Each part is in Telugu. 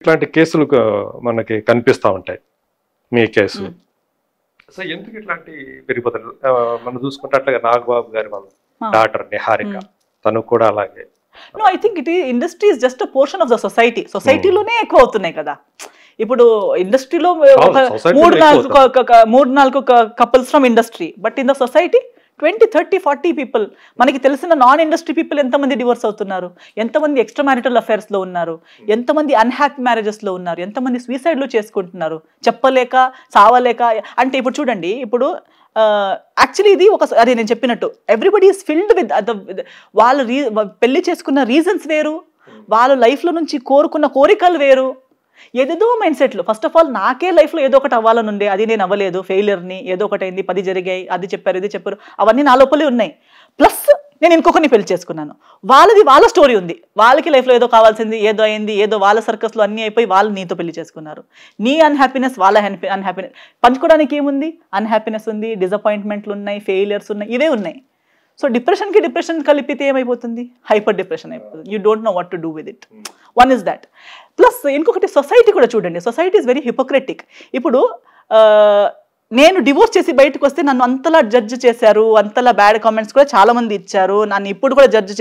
ఇట్లాంటి కేసులు మనకి కనిపిస్తూ ఉంటాయి, మీ కేసు. సో ఎందుకు ఇట్లాంటి పెరిగిపోతారు? మనం చూసుకుంటే అట్లాగే నాగబాబు గారి వాళ్ళ డాటర్ నిహారిక, తను కూడా అలాగే. No, I think industry is just a portion of the society. సొసైటీలోనే ఎక్కువ అవుతున్నాయి కదా. ఇప్పుడు ఇండస్ట్రీలో 3-4 couples from industry, but in the society 20, 30, 40 people. మనకి తెలిసిన నాన్ ఇండస్ట్రీ పీపుల్ ఎంతమంది డివోర్స్ అవుతున్నారు, ఎంతమంది ఎక్స్ట్రా మ్యారిటల్ అఫైర్స్లో ఉన్నారు, ఎంతమంది అన్హ్యాపీ మ్యారేజెస్లో ఉన్నారు, ఎంతమంది సూసైడ్లు చేసుకుంటున్నారు చెప్పలేక చావలేక. అంటే ఇప్పుడు చూడండి, ఇప్పుడు యాక్చువల్లీ ఇది అదే నేను చెప్పినట్టు ఎవ్రీబడి ఈస్ ఫిల్డ్ విత్ వాళ్ళు పెళ్లి చేసుకున్న రీజన్స్ వేరు, వాళ్ళ లైఫ్లో నుంచి కోరుకున్న కోరికలు వేరు, ఏదేదో మైండ్ సెట్లు. ఫస్ట్ ఆఫ్ ఆల్ నాకే లైఫ్లో ఏదో ఒకటి అవ్వాలని ఉండే, అది నేను అవ్వలేదు, ఫెయిలియర్ని, ఏదో ఒకటి అయింది, 10 జరిగాయి, అది చెప్పారు ఇది చెప్పారు, అవన్నీ నా లోపలే ఉన్నాయి. ప్లస్ నేను ఇంకొకరిని పెళ్లి చేసుకున్నాను, వాళ్ళ స్టోరీ ఉంది, వాళ్ళకి లైఫ్లో ఏదో కావాల్సింది, ఏదో అయింది, ఏదో వాళ్ళ సర్కస్లో అన్నీ అయిపోయి వాళ్ళు నీతో పెళ్లి చేసుకున్నారు. నీ అన్హ్యాపీనెస్ వాళ్ళ అన్హ్యాపీనెస్ పంచుకోవడానికి ఏముంది? అన్హ్యాపీనెస్ ఉంది, డిసప్పాయింట్మెంట్లు ఉన్నాయి, ఫెయిలియర్స్ ఉన్నాయి, ఇవే ఉన్నాయి. సో డిప్రెషన్ కలిపితే ఏమైపోతుంది? హైపర్ డిప్రెషన్ అయిపోతుంది. You don't know what to do with it. One is that. Plus ఇంకొకటి సొసైటీ కూడా చూడండి, సొసైటీ ఈస్ వెరీ హిపోక్రెటిక్. ఇప్పుడు నేను డివోర్స్ చేసి బయటకు వస్తే నన్ను అంతలా జడ్జ్ చేశారు, అంతలా బ్యాడ్ కామెంట్స్ కూడా చాలా మంది ఇచ్చారు, నన్ను ఇప్పుడు కూడా జడ్జ్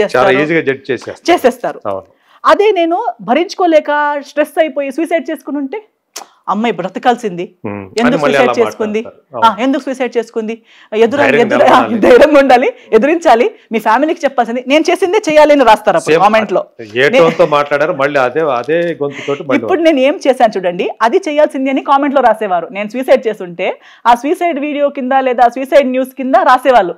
చేసేస్తారు. అదే నేను భరించుకోలేక స్ట్రెస్ అయిపోయి సూసైడ్ చేసుకుని ఉంటే, అమ్మాయి బ్రతకాల్సింది, ఎందుకు సూసైడ్ చేసుకుంది, ధైర్యంగా ఉండాలి, ఎదురించాలి, మీ ఫ్యామిలీకి చెప్పాల్సింది, నేను చేసిందే చేయాలి అని రాస్తారు కామెంట్ లో. ఇప్పుడు నేను ఏం చేశాను చూడండి, అది చేయాల్సింది అని కామెంట్ లో రాసేవారు. నేను సూసైడ్ చేస్తుంటే ఆ సూసైడ్ వీడియో కింద లేదా సూసైడ్ న్యూస్ కింద రాసేవాళ్ళు,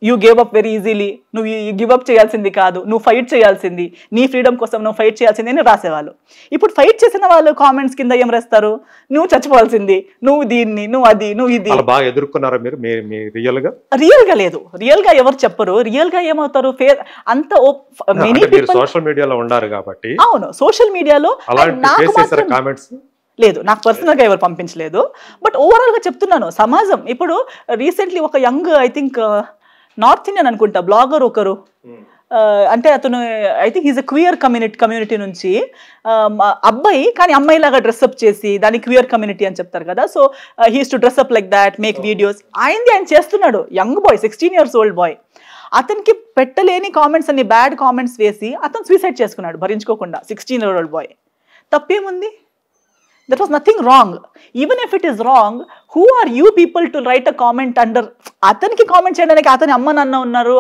you gave up very easily, నువ్వు గివ్ అప్ చేయాల్సింది కాదు, నువ్వు ఫైట్ చేయాల్సింది, నీ ఫ్రీడమ్ కోసం నువ్వు ఫైట్ చేయాల్సింది అని రాసేవాళ్ళు. ఇప్పుడు ఫైట్ చేసిన వాళ్ళు కామెంట్స్ కింద ఏం రాస్తారు? నువ్వు చచ్చిపోవాల్సింది, నువ్వు దీన్ని, నువ్వు అది, నువ్వు ఇది. బాగా ఎదుర్కొన్నారా మీరు? రియల్ గా లేదు, రియల్ గా ఎవరు చెప్పరు. రియల్ గా ఏమవుతారు? అంత సోషల్ మీడియాలో ఉన్నారు కాబట్టి. అవును, సోషల్ మీడియాలో లేదు, నాకు పర్సనల్ గా ఎవరు పంపించలేదు, బట్ ఓవరాల్ గా చెప్తున్నాను. సమాజం ఇప్పుడు రీసెంట్లీ ఒక young, I think north Indian అనుకుంటా, బ్లాగర్ ఒకరు, అంటే అతను I think is a queer community నుంచి అబ్బాయి, కానీ అమ్మాయి లాగా డ్రెస్అప్ చేసి దాన్ని క్వియర్ కమ్యూనిటీ అని చెప్తారు కదా. So he's to dress up like that, make videos. ఆయన చేస్తున్నాడు, young boy, 16 years old boy. అతనికి పెట్టలేని కామెంట్స్ అన్ని బ్యాడ్ కామెంట్స్ వేసి అతను సూసైడ్ చేసుకున్నాడు భరించుకోకుండా. 16-year-old boy. తప్పేముంది? That was nothing wrong. Even if it is wrong, who are you people to write a comment under? అతనికి కామెంట్ చేయడానికి అతని అమ్మ నాన్న ఉన్నారు,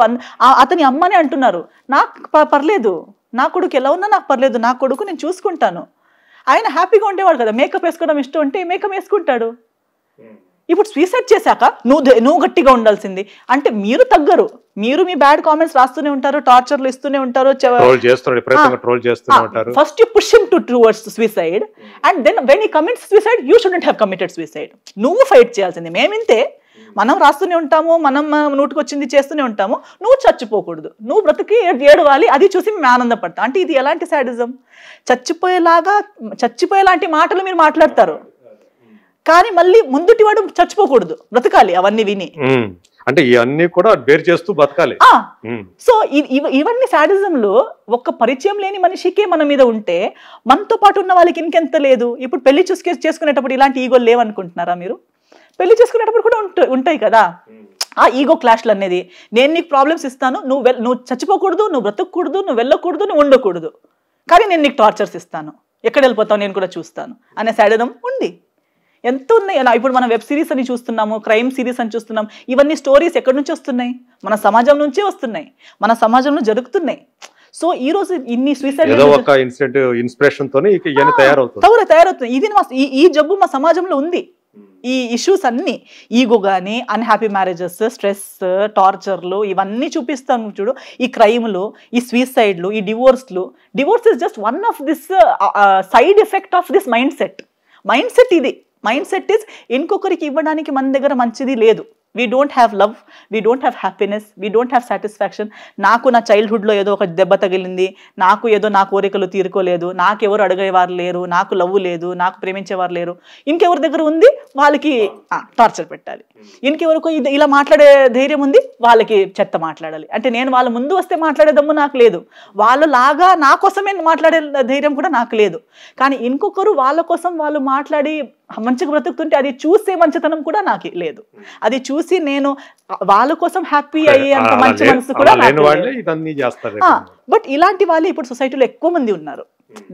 అతని అమ్మనే అంటున్నారు. నాకు పర్లేదు, నా కొడుకు ఎలా ఉన్నా నాకు పర్లేదు, నా కొడుకు నేను చూసుకుంటాను. ఆయన హ్యాపీగా ఉండేవాడు కదా, మేకప్ వేసుకోవడం ఇష్టం ఉంటే మేకప్ వేసుకుంటాడు. ఇప్పుడు సూసైడ్ చేశాక నువ్వు గట్టిగా ఉండాల్సింది అంటే మీరు తగ్గరు, మీరు మీ బ్యాడ్ కామెంట్స్ రాస్తూనే ఉంటారు, టార్చర్లు ఇస్తూనే ఉంటారు. First you push him towards suicide, and then when he commits suicide you shouldn't have committed suicide. నువ్వు ఫైట్ చేయాల్సింది. మేమింతే, మనం రాస్తూనే ఉంటాము, మనం నోటుకొచ్చింది చేస్తూనే ఉంటాము. నువ్వు చచ్చిపోకూడదు, నువ్వు బ్రతికి ఏడవాలి, అది చూసి మేము ఆనందపడతాం. అంటే ఇది ఎలాంటి సాడిజం? చచ్చిపోయేలాంటి మాటలు మీరు మాట్లాడతారు, కానీ మళ్ళీ ముందుటి వాడు చచ్చిపోకూడదు, బ్రతకాలి అవన్నీ విని. అంటే ఇవన్నీ కూడా బేర్ చేస్తూ బతకాలి. సో ఇవన్నీ సాడిజంలో ఒక్క పరిచయం లేని మనిషికే మన మీద ఉంటే మనతో పాటు ఉన్న వాళ్ళకి ఇంకెంత లేదు. ఇప్పుడు పెళ్లి చేసుకునేటప్పుడు ఇలాంటి ఈగోలు లేవనుకుంటున్నారా మీరు? పెళ్లి చేసుకునేటప్పుడు కూడా ఉంటాయి కదా ఆ ఈగో క్లాష్లు అనేది. నేను నీకు ప్రాబ్లమ్స్ ఇస్తాను, నువ్వు చచ్చిపోకూడదు, నువ్వు బ్రతకూడదు, నువ్వు వెళ్ళకూడదు, నువ్వు ఉండకూడదు, కానీ నేను నీకు టార్చర్స్ ఇస్తాను, ఎక్కడ వెళ్ళిపోతావు నేను కూడా చూస్తాను అనే సాడిజం ఉంది. ఎంత ఉన్నాయి అలా. ఇప్పుడు మనం వెబ్ సిరీస్ అని చూస్తున్నాము, క్రైమ్ సిరీస్ అని చూస్తున్నాం. ఇవన్నీ స్టోరీస్ ఎక్కడి నుంచి వస్తున్నాయి? మన సమాజం నుంచే వస్తున్నాయి, మన సమాజంలో జరుగుతున్నాయి. సో ఈ రోజు ఇన్ని సూసైడ్ తయారవుతుంది. ఇది ఈ జబ్బు మా సమాజంలో ఉంది. ఈ ఇష్యూస్ అన్ని, ఈగో కానీ, అన్హ్యాపీ మ్యారేజెస్, స్ట్రెస్, టార్చర్లు, ఇవన్నీ చూపిస్తాను చూడు. ఈ క్రైమ్లు, ఈ సూసైడ్లు, ఈ divorce is just one of this side effect of this mind set. ఇది మైండ్ సెట్ ఇస్ ఇంకొకరికి ఇవ్వడానికి మన దగ్గర మంచిది లేదు, we don't have love, we don't have happiness, we don't have satisfaction. నాకు నా చైల్డ్హుడ్లో ఏదో ఒక దెబ్బ తగిలింది, నాకు ఏదో నా కోరికలు తీరుకోలేదు, నాకెవరు అడిగేవారు లేరు, నాకు లవ్ లేదు, నాకు ప్రేమించేవారు లేరు, ఇంకెవరి దగ్గర ఉంది వాళ్ళకి టార్చర్ పెట్టాలి, ఇంకెవరికి ఇలా మాట్లాడే ధైర్యం ఉంది వాళ్ళకి చెత్త మాట్లాడాలి. అంటే నేను వాళ్ళ ముందు వస్తే మాట్లాడే దమ్ము నాకు లేదు, వాళ్ళలాగా నా కోసమే మాట్లాడే ధైర్యం కూడా నాకు లేదు. కానీ ఇంకొకరు వాళ్ళ కోసం వాళ్ళు మాట్లాడి మంచిగా బ్రతుకుతుంటే అది చూసే మంచితనం కూడా నాకు లేదు. అది చూసి నేను వాళ్ళ కోసం హ్యాపీ అయ్యే అంత మంచి మనసు కూడా బట్ ఇలాంటి వాళ్ళు ఇప్పుడు సొసైటీలో ఎక్కువ మంది ఉన్నారు.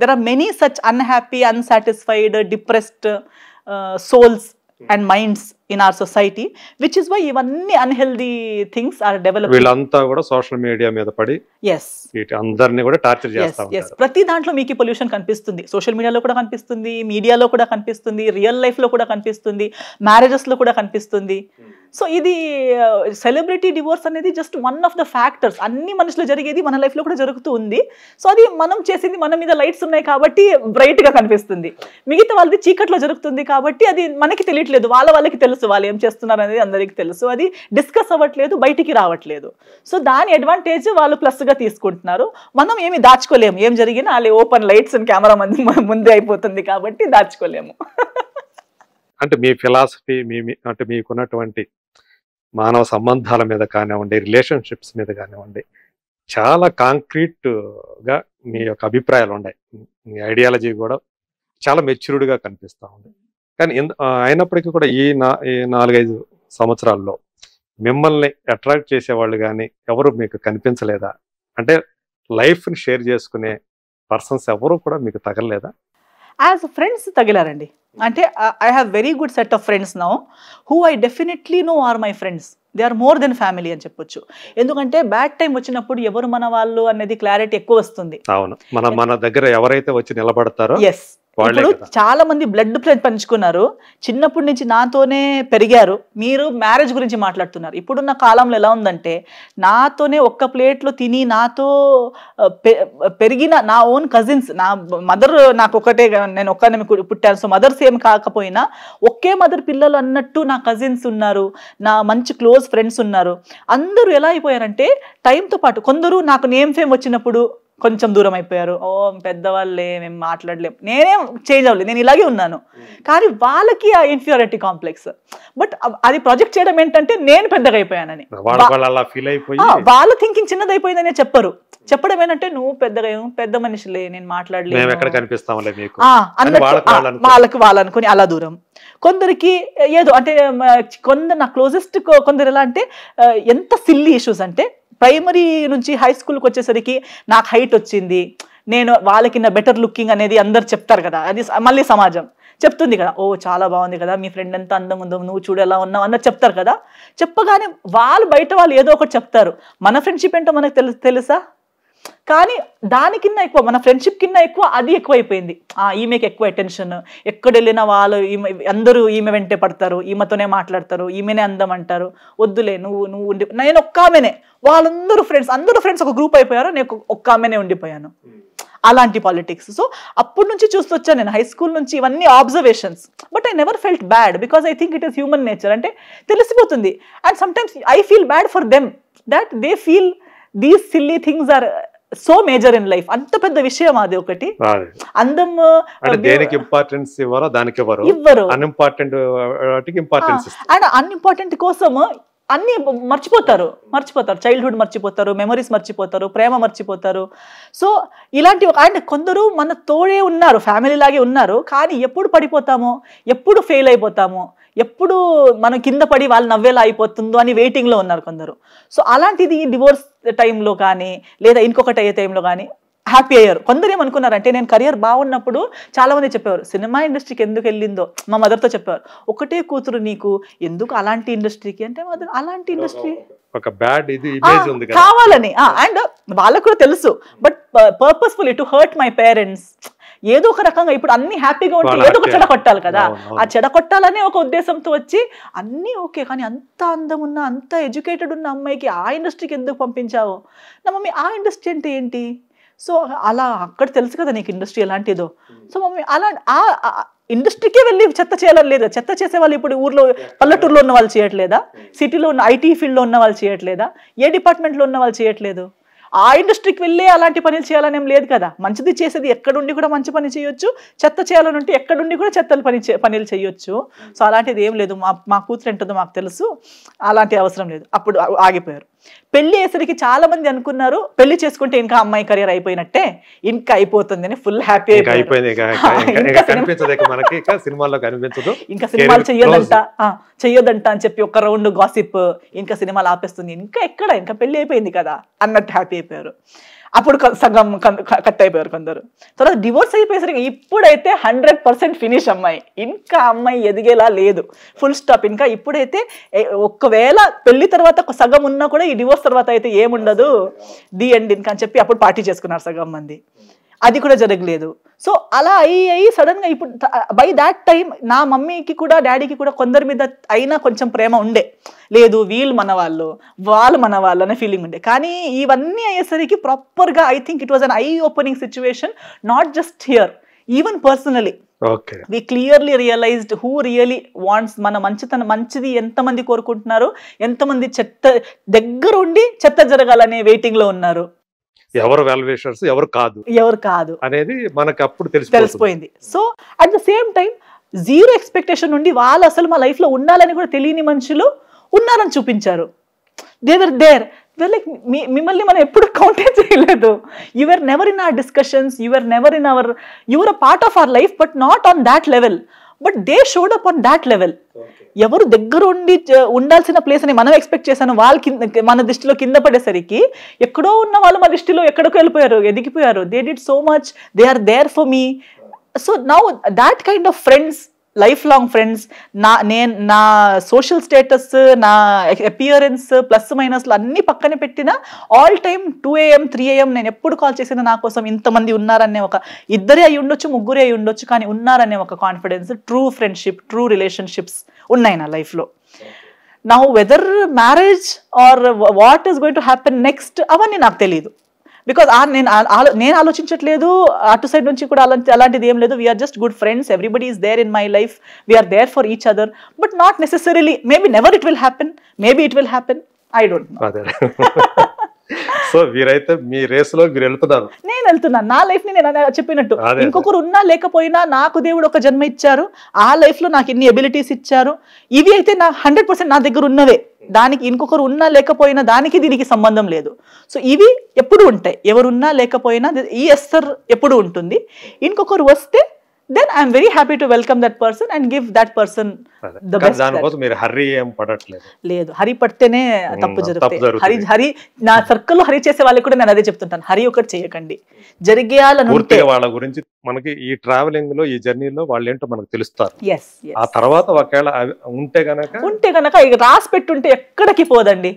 There are many such unhappy, unsatisfied, depressed souls and minds in our society, which is why ఇవన్నీ అన్హెల్దీ థింగ్స్ ఆర్ డెవలప్. వీళ్ళంతా కూడా సోషల్ మీడియా మీద పడి అందరినీ కూడా టార్చర్ చేస్తా ఉంటారు. ప్రతి దాంట్లో మీకు పొల్యూషన్ కనిపిస్తుంది, సోషల్ మీడియాలో కూడా కనిపిస్తుంది, మీడియాలో కూడా కనిపిస్తుంది, రియల్ లైఫ్ లో కూడా కనిపిస్తుంది, మ్యారేజెస్ లో కూడా కనిపిస్తుంది. సో ఇది సెలబ్రిటీ డివోర్స్ అనేది just one of the factors. అన్ని మనుషులు జరిగేది మన లైఫ్ లో కూడా జరుగుతూ ఉంది. సో అది మనం చేసింది, మన మీద లైట్స్ ఉన్నాయి కాబట్టి బ్రైట్ గా కనిపిస్తుంది, మిగతా వాళ్ళది చీకట్లో జరుగుతుంది కాబట్టి అది మనకి తెలియట్లేదు, వాళ్ళకి తెలుసు వాళ్ళు ఏం చేస్తున్నారు అనేది అందరికీ తెలుసు, అది డిస్కస్ అవ్వట్లేదు, బయటికి రావట్లేదు. సో దాని అడ్వాంటేజ్ వాళ్ళు ప్లస్ గా తీసుకుంటున్నారు. మనం ఏమి దాచుకోలేము, ఏం జరిగినా అలా ఓపెన్ లైట్స్ అండ్ కెమెరా ముందే అయిపోతుంది కాబట్టి దాచుకోలేము. అంటే మీ ఫిలాసఫీ, అంటే మీకున్నటువంటి మానవ సంబంధాల మీద కానివ్వండి, రిలేషన్షిప్స్ మీద కానివ్వండి, చాలా కాంక్రీట్గా మీ యొక్క అభిప్రాయాలు ఉన్నాయి. మీ ఐడియాలజీ కూడా చాలా మెచ్యూర్డ్గా కనిపిస్తూ ఉంది. కానీ అయినప్పటికీ కూడా ఈ 4-5 సంవత్సరాల్లో మిమ్మల్ని అట్రాక్ట్ చేసేవాళ్ళు కానీ ఎవరు మీకు కనిపించలేదా? అంటే లైఫ్ని షేర్ చేసుకునే పర్సన్స్ ఎవరు కూడా మీకు తగలలేదా? యాజ్ ఫ్రెండ్స్ తగిలారండి. అంటే I have very good set of friends now who I definitely know are my friends. They are more than family అని చెప్పొచ్చు. ఎందుకంటే బ్యాడ్ టైం వచ్చినప్పుడు ఎవరు మన వాళ్ళు అనేది క్లారిటీ ఎక్కువ వస్తుంది. అవును, మన దగ్గర ఎవరైతే వచ్చి నిలబడతారో. ఎస్, ఇప్పుడు చాలా మంది బ్లడ్ పంచుకున్నారు, చిన్నప్పటి నుంచి నాతోనే పెరిగారు. మీరు మ్యారేజ్ గురించి మాట్లాడుతున్నారు. ఇప్పుడున్న కాలంలో ఎలా ఉందంటే, నాతోనే ఒక్క ప్లేట్లో తిని నాతో పెరిగిన నా ఓన్ కజిన్స్, నా మదర్ నాకు ఒకటే, నేను ఒక్కనే పుట్టాను, సో మదర్స్ ఏం కాకపోయినా ఒకే మదర్ పిల్లలు అన్నట్టు నా కజిన్స్ ఉన్నారు, నా మంచి క్లోజ్ ఫ్రెండ్స్ ఉన్నారు. అందరూ ఎలా అయిపోయారంటే టైంతో పాటు కొందరు నాకు నేమ్ ఫేమ్ వచ్చినప్పుడు కొంచెం దూరం అయిపోయారు. ఓ పెద్దవాళ్ళే, మేము మాట్లాడలేము, నేనేం చేంజ్ అవ్వలేదు, నేను ఇలాగే ఉన్నాను. కానీ వాళ్ళకి ఆ ఇన్ఫీరియారిటీ కాంప్లెక్స్. బట్ అది ప్రొజెక్ట్ చేయడం ఏంటంటే నేను పెద్దగా అయిపోయానని, వాళ్ళ థింకింగ్ చిన్నదైపోయిందనే చెప్పడం ఏంటంటే నువ్వు పెద్దగా, పెద్ద మనిషిలే, నేను మాట్లాడలేదు, వాళ్ళనుకుని అలా దూరం. కొందరికి ఏదో అంటే కొందరు నా క్లోజెస్ట్ కొందరు ఎలా అంటే ఎంత సిల్లీ ఇష్యూస్ అంటే, ప్రైమరీ నుంచి హై స్కూల్కి వచ్చేసరికి నాకు హైట్ వచ్చింది, నేను వాళ్ళకి నా బెటర్ లుకింగ్ అనేది అందరు చెప్తారు కదా, అది మళ్ళీ సమాజం చెప్తుంది కదా, ఓ చాలా బాగుంది కదా, మీ ఫ్రెండ్ ఎంత అందంగా ఉందో, నువ్వు చూడు ఎలా ఉన్నావు అన్నది చెప్తారు కదా. చెప్పగానే బయట వాళ్ళు ఏదో ఒకటి చెప్తారు. మన ఫ్రెండ్షిప్ ఏంటో మనకు తెలుసా? కానీ దానికిన్నా ఎక్కువ, మన ఫ్రెండ్షిప్ కిన్నా ఎక్కువ అది ఎక్కువైపోయింది. ఈమెకి ఎక్కువ అటెన్షన్, ఎక్కడ వెళ్ళినా వాళ్ళు అందరూ ఈమె వెంటే పడతారు, ఈమెతోనే మాట్లాడతారు, ఈమెనే అందం అంటారు. వద్దులే, నువ్వు ఉండి, నేను ఒక్క ఆమెనే, వాళ్ళందరూ ఫ్రెండ్స్ ఒక గ్రూప్ అయిపోయారు, నేను ఒక్క ఆమెనే ఉండిపోయాను. అలాంటి పాలిటిక్స్. సో అప్పటి నుంచి చూస్తూ వచ్చాను నేను, హై స్కూల్ నుంచి ఇవన్నీ observations. But I never felt bad because I think it is human nature. అంటే తెలిసిపోతుంది. And sometimes I feel bad for them that they feel these silly things are so major in life. అంత పెద్ద విషయం అది ఒకటి. అందం దేనికి ఇంపార్టెన్స్ ఇవ్వరు, దానికి ఇవ్వరు. అన్ఇంపార్టెంట్ అండ్ అన్ఇంపార్టెంట్ కోసం అన్ని మర్చిపోతారు. చైల్డ్హుడ్ మర్చిపోతారు, మెమరీస్ మర్చిపోతారు, ప్రేమ మర్చిపోతారు. సో ఇలాంటి అండ్ కొందరు మన తోడే ఉన్నారు, ఫ్యామిలీ లాగే ఉన్నారు, కానీ ఎప్పుడు పడిపోతామో, ఎప్పుడు ఫెయిల్ అయిపోతామో, ఎప్పుడు మనం కింద పడి వాళ్ళు నవ్వేలా అయిపోతుందో అని వెయిటింగ్లో ఉన్నారు కొందరు. సో అలాంటిది డివోర్స్ టైంలో కానీ లేదా ఇంకొకటి అయ్యే టైంలో కానీ హ్యాపీ అయ్యారు. కొందరు ఏమనుకున్నారంటే, నేను కెరియర్ బాగున్నప్పుడు చాలా మంది చెప్పేవారు సినిమా ఇండస్ట్రీకి ఎందుకు వెళ్ళిందో, మా మదర్తో చెప్పేవారు, ఒకటే కూతురు నీకు ఎందుకు అలాంటి ఇండస్ట్రీకి అంటే, మదర్ అలాంటి ఇండస్ట్రీ ఒక బ్యాడ్ ఇది ఇమేజ్ ఉంది కదా కావాలని. అండ్ వాళ్ళకు కూడా తెలుసు, but purposefully to hurt my parents. ఏదో ఒక రకంగా ఇప్పుడు అన్ని హ్యాపీగా ఉంటే ఏదో ఒక చెడ కొట్టాలి కదా, ఆ చెడ కొట్టాలనే ఒక ఉద్దేశంతో వచ్చి అన్నీ ఓకే, కానీ అంత అందం ఉన్న, అంత ఎడ్యుకేటెడ్ ఉన్న అమ్మాయికి ఆ ఇండస్ట్రీకి ఎందుకు పంపించావు? నా మమ్మీ ఆ ఇండస్ట్రీ అంటే ఏంటి, సో అలా అక్కడ తెలుసు కదా నీకు ఇండస్ట్రీ ఎలాంటిదో. సో మమ్మీ అలా ఇండస్ట్రీకే వెళ్ళి చెత్త చేయాలని లేదు. చెత్త చేసే వాళ్ళు ఇప్పుడు ఊర్లో పల్లెటూరులో ఉన్న వాళ్ళు చేయట్లేదా, సిటీలో ఉన్న ఐటీ ఫీల్డ్లో ఉన్న వాళ్ళు చేయట్లేదా, ఏ డిపార్ట్మెంట్లో ఉన్న వాళ్ళు చేయట్లేదు? ఆ ఇండస్ట్రీకి వెళ్ళి అలాంటి పనులు చేయాలని ఏం లేదు కదా. మంచిది చేసేది ఎక్కడుండి కూడా మంచి పని చేయొచ్చు, చెత్త చేయాలని ఉంటే ఎక్కడుండి కూడా చెత్తలు పనులు చేయొచ్చు. సో అలాంటిది ఏం లేదు. మా కూతురు ఏంటో మాకు తెలుసు, అలాంటి అవసరం లేదు. అప్పుడు ఆగిపోయారు. పెళ్లి అయ్యేసరికి చాలా మంది అనుకున్నారు పెళ్లి చేసుకుంటే ఇంకా అమ్మాయి కెరీర్ అయిపోయినట్టే, ఇంకా అయిపోతుంది అని ఫుల్ హ్యాపీ అయిపోయింది. ఇంకా సినిమాలు చెయ్యొద్దంట అని చెప్పి ఒక రౌండ్ గాసిప్, ఇంకా సినిమాలు ఆపేస్తుంది, ఇంకా ఎక్కడ, ఇంకా పెళ్లి అయిపోయింది కదా అన్నట్టు హ్యాపీ అయిపోయారు. అప్పుడు సగం కట్ అయిపోయారు కొందరు. తర్వాత డివోర్స్ అయిపోయేసరికి ఇప్పుడైతే 100% ఫినిష్ అమ్మాయి, ఇంకా అమ్మాయి ఎదిగేలా లేదు, ఫుల్ స్టాప్. ఇంకా ఇప్పుడైతే ఒకవేళ పెళ్లి తర్వాత సగం ఉన్నా కూడా ఈ డివోర్స్ తర్వాత అయితే ఏముండదు, ది ఎండ్ ఇంకా అని చెప్పి అప్పుడు పార్టీ చేసుకున్నారు సగం మంది. అది కూడా జరగలేదు. సో అలా అయ్యి సడన్ గా ఇప్పుడు బై దాట్ టైం నా మమ్మీకి కూడా డాడీకి కూడా కొందరి మీద అయినా కొంచెం ప్రేమ ఉండే, లేదు వీళ్ళు మన వాళ్ళు, వాళ్ళు మన వాళ్ళు అనే ఫీలింగ్ ఉండే. కానీ ఇవన్నీ అయ్యేసరికి ప్రాపర్గా I think it was an eye opening situation, not just here, even personally. We clearly realized who really wants మన మంచిది ఎంతమంది కోరుకుంటున్నారు, ఎంతమంది చెత్త దగ్గరుండి చెత్త జరగాలనే వెయిటింగ్ లో ఉన్నారు, ఎవరు వాల్యుయేషన్స్ ఎవరు కాదు అనేది మనకు అప్పుడు తెలిసిపోయింది. So at the same time zero expectation నుండి వాళ్ళు అసలు మా లైఫ్ లో ఉండాలని కూడా తెలియని మనుషులు ఉన్నారని చూపించారు. They were there. లైక్ మిమ్మల్ని మనం ఎప్పుడు కౌంటే చేయలేదు. You were never in our discussions, you were never in our, you were a part of our life but not on that level. But they showed up on that level. ఎవరు దగ్గర ఉండి ఉండాల్సిన ప్లేస్ అని మనం ఎక్స్పెక్ట్ చేశాను, వాళ్ళు మన దృష్టిలో కింద పడేసరికి ఎక్కడో ఉన్న వాళ్ళు మా దృష్టిలో ఎక్కడికో వెళ్ళిపోయారు, ఎదిగిపోయారు. They did so much, they are there for me. So now that kind of friends, life long friends, నా సోషల్ స్టేటస్, నా అపియరెన్స్ ప్లస్ మైనస్లు అన్ని పక్కన పెట్టిన ఆల్ టైమ్ 2 AM 3 AM నేను ఎప్పుడు కాల్ చేసిన నా కోసం ఇంతమంది ఉన్నారనే ఒక, ఇద్దరే అయి ఉండొచ్చు, ముగ్గురే అయి ఉండొచ్చు, కానీ ఉన్నారనే ఒక confidence, true friendship, true relationships ఉన్నాయి నా లైఫ్లో. Now weather marriage or what is going to happen next అవన్నీ నాకు తెలియదు. బికాజ్ నేను ఆలోచించట్లేదు, అటు సైడ్ నుంచి కూడా అలాంటిది ఏం లేదు. We are just good friends, everybody is there in my life, we are there for each other, but not necessarily, maybe never it will happen, maybe it will happen, I don't know. So మీరైతే మీ రేసులో మీరు వెళ్తున్నారు, నేను వెళ్తున్నాను నా లైఫ్ ని. నేను చెప్పినట్టు ఇంకొకరు ఉన్నా లేకపోయినా నాకు దేవుడు ఒక జన్మ ఇచ్చారు, ఆ లైఫ్ లో నాకు ఎన్ని ఎబిలిటీస్ ఇచ్చారు, ఇవి అయితే నా 100% నా దగ్గర ఉన్నవే. దానికి ఇంకొకరు ఉన్నా లేకపోయినా దానికి దీనికి సంబంధం లేదు. సో ఇవి ఎప్పుడు ఉంటాయి, ఎవరున్నా లేకపోయినా ఈ ఎస్సర్ ఎప్పుడు ఉంటుంది. ఇంకొకరు వస్తే then I am very happy to welcome that person and give that person the best. దానికోసం మీరు హరి ఏం పడట్లేదు. లేదు, హరి పడితేనే తప్పు జరుగుతుంది. హరి నా సర్కిల్లో హరి చేసే వాళ్ళకి కూడా నేను అదే చెప్తుంటాను, హరి ఒకటి చేయకండి, జరిగేయాలనుంటే వాళ్ళ గురించి మనకి ఈ ట్రావెలింగ్ లో, ఈ జర్నీలో వాళ్ళు ఏంటో మనకు తెలుస్తారు. yes ఆ తర్వాత ఒకవేళ ఉంటే గనక ఇక రాసి పెట్టుంటే ఎక్కడికి పోదండి,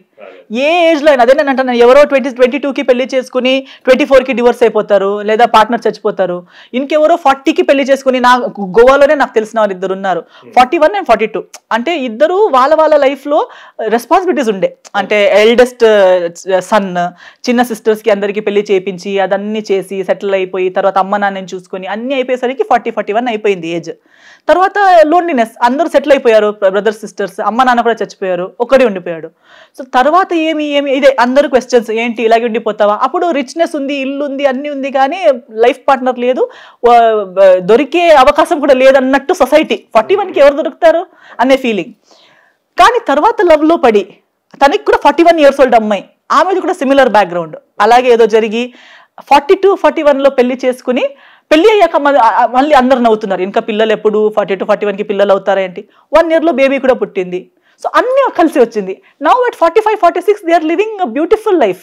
ఏ ఏజ్ లో అయినా. అదే నేను అంటాను, ఎవరో 22కి పెళ్లి చేసుకుని 24కి డివోర్స్ అయిపోతారు, లేదా పార్ట్నర్ చచ్చిపోతారు. ఇంకెవరో 40కి పెళ్లి చేసుకుని, నా గోవాలోనే నాకు తెలిసిన వాళ్ళు ఇద్దరు ఉన్నారు, 41 and 42. అంటే ఇద్దరు వాళ్ళ లైఫ్ లో రెస్పాన్సిబిలిటీస్ ఉండే, అంటే ఎల్డెస్ట్ సన్, చిన్న సిస్టర్స్ కి అందరికి పెళ్లి చేయించి అదన్నీ చేసి సెటిల్ అయిపోయి, తర్వాత అమ్మ నాన్నని చూసుకుని అన్ని అయిపోయేసరికి 40-41 అయిపోయింది ఏజ్. తర్వాత లోన్లీనెస్, అందరూ సెటిల్ అయిపోయారు, బ్రదర్స్ సిస్టర్స్, అమ్మ నాన్న కూడా చచ్చిపోయారు, ఒక్కడే ఉండిపోయాడు. సో తర్వాత ఏమి ఇదే అందరు క్వశ్చన్స్, ఏంటి ఇలాగే ఉండిపోతావా? అప్పుడు రిచ్నెస్ ఉంది, ఇల్లు ఉంది, అన్ని ఉంది, కానీ లైఫ్ పార్ట్నర్ లేదు, దొరికే అవకాశం కూడా లేదన్నట్టు సొసైటీ. 41కి ఎవరు దొరుకుతారు అనే ఫీలింగ్. కానీ తర్వాత లవ్ లో పడి, తనకి కూడా 41 years old అమ్మాయి, ఆమెది కూడా సిమిలర్ బ్యాక్గ్రౌండ్, అలాగే ఏదో జరిగి 42-41లో పెళ్లి చేసుకుని, పెళ్లి అయ్యాక మళ్ళీ అందరు నవ్వుతున్నారు, ఇంకా పిల్లలు ఎప్పుడు 42-41కి పిల్లలు అవుతారేంటి, 1 yearలో బేబీ కూడా పుట్టింది. సో అన్ని కలిసి వచ్చింది. Now at 45-46 they are living a beautiful life.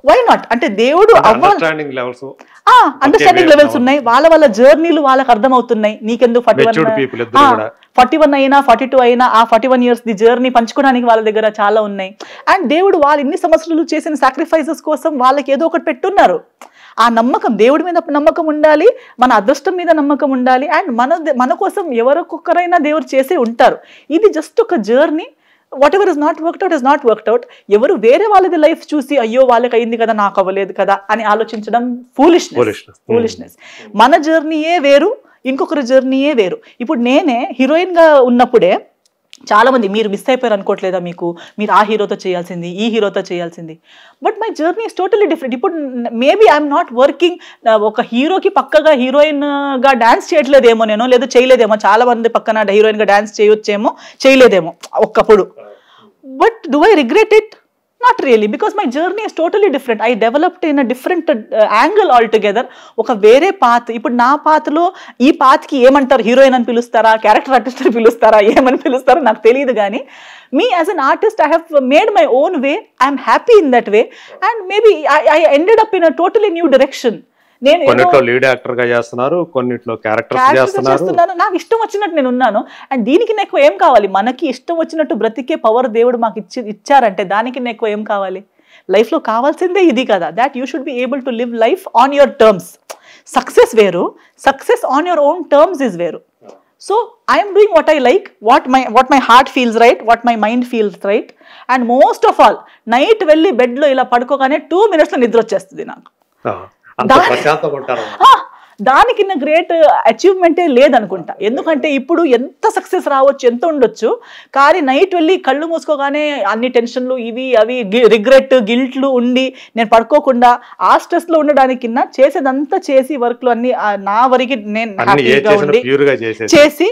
Why not? అంటే దేవుడు అండర్స్టాండింగ్ లెవెల్స్ ఉన్నాయి, వాళ్ళ జర్నీలు వాళ్ళకి అర్థమవుతున్నాయి. నీకెందుకు 41 అయినా 42 అయినా ఆ 41 years ది జర్నీ పంచుకోవడానికి వాళ్ళ దగ్గర చాలా ఉన్నాయి. అండ్ దేవుడు వాళ్ళు ఇన్ని సంవత్సరాలు చేసిన సాక్రిఫైసెస్ కోసం వాళ్ళకి ఏదో ఒకటి పెట్టున్నారు. ఆ నమ్మకం, దేవుడి మీద నమ్మకం ఉండాలి, మన అదృష్టం మీద నమ్మకం ఉండాలి. అండ్ మన కోసం ఎవరొక్కరైనా దేవుడు చేసే ఉంటారు. ఇది జస్ట్ ఒక journey, what ever is not worked out. ఎవరు వేరే వాళ్ళది లైఫ్ చూసి అయ్యో వాళ్ళకి అయింది కదా నాకు అవ్వలేదు కదా అని ఆలోచించడం ఫూలిష్నెస్. మన జర్నీయే వేరు, ఇంకొకరి జర్నీయే వేరు. ఇప్పుడు నేనే హీరోయిన్ గా ఉన్నప్పుడే చాలా మంది మీరు మిస్ అయిపోయారు అనుకోవట్లేదా, మీరు ఆ హీరోతో చేయాల్సింది, ఈ హీరోతో చేయాల్సింది. But my journey is totally different. ఇప్పుడు మేబీ ఐఎమ్ నాట్ వర్కింగ్ ఒక హీరోకి పక్కగా హీరోయిన్ గా డాన్స్ చేయట్లేదేమో నేను, లేదా చేయలేదేమో, చాలా మంది పక్కన హీరోయిన్ గా డాన్స్ చేయొచ్చేమో, చేయలేదేమో ఒక్కప్పుడు. But do I regret it? Not really, because my journey is totally different. I developed in a different angle altogether. ఒక వేరే పాత్. ఇప్పుడు నా పాత్లో ఈ పాత్కి ఏమంటారు, హీరోయిన్ అని పిలుస్తారా, క్యారెక్టర్ ఆర్టిస్ట్ అని పిలుస్తారా, ఏమని పిలుస్తారో నాకు తెలియదు. కానీ me as an artist, I have made my own way. I am happy in that way, and maybe I ended up in a totally new direction. కొన్నిట్లో లీడ్ యాక్టర్ గా చేస్తున్నారు, కొన్నిట్లో క్యారెక్టర్స్ చేస్తున్నారు. నాకు ఇష్టం వచ్చినట్టు నేను ఉన్నాను. అండ్ దీనికి నాకు ఏం కావాలి? మనకి ఇష్టం వచ్చినట్టు బ్రతికే పవర్ దేవుడు మాకు ఇచ్చారంటే దానికి నాకు ఏం కావాలి? లైఫ్ లో కావాల్సిందే ఇది కదా, that you should be able to live life on your terms. Success వేరు, success on your own terms is వేరు. So I'm doing what I like, what my heart feels right, what my mind feels right. And most of all night వెళ్ళి బెడ్లో ఇలా పడుకోగానే 2 minutes నిద్ర వచ్చేస్తుంది నాకు. దానికి నా గ్రేట్ అచీవ్మెంటే లేదనుకుంటా. ఎందుకంటే ఇప్పుడు ఎంత సక్సెస్ రావచ్చు, ఎంత ఉండొచ్చు, కానీ నైట్ వెళ్ళి కళ్ళు మూసుకోగానే అన్ని టెన్షన్లు ఇవి అవి రిగ్రెట్ గిల్ట్లు ఉండి నేను పడుకోకుండా ఆ స్ట్రెస్ లో ఉండడానికి చేసేదంతా చేసి వర్క్లు అన్ని నా వరకు నేను హ్యాపీగా ఉండి చేసి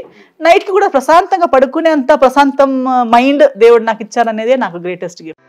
నైట్ కి కూడా ప్రశాంతంగా పడుకునే అంత ప్రశాంతం మైండ్ దేవుడు నాకు ఇచ్చారనేదే నాకు గ్రేటెస్ట్ గిఫ్ట్.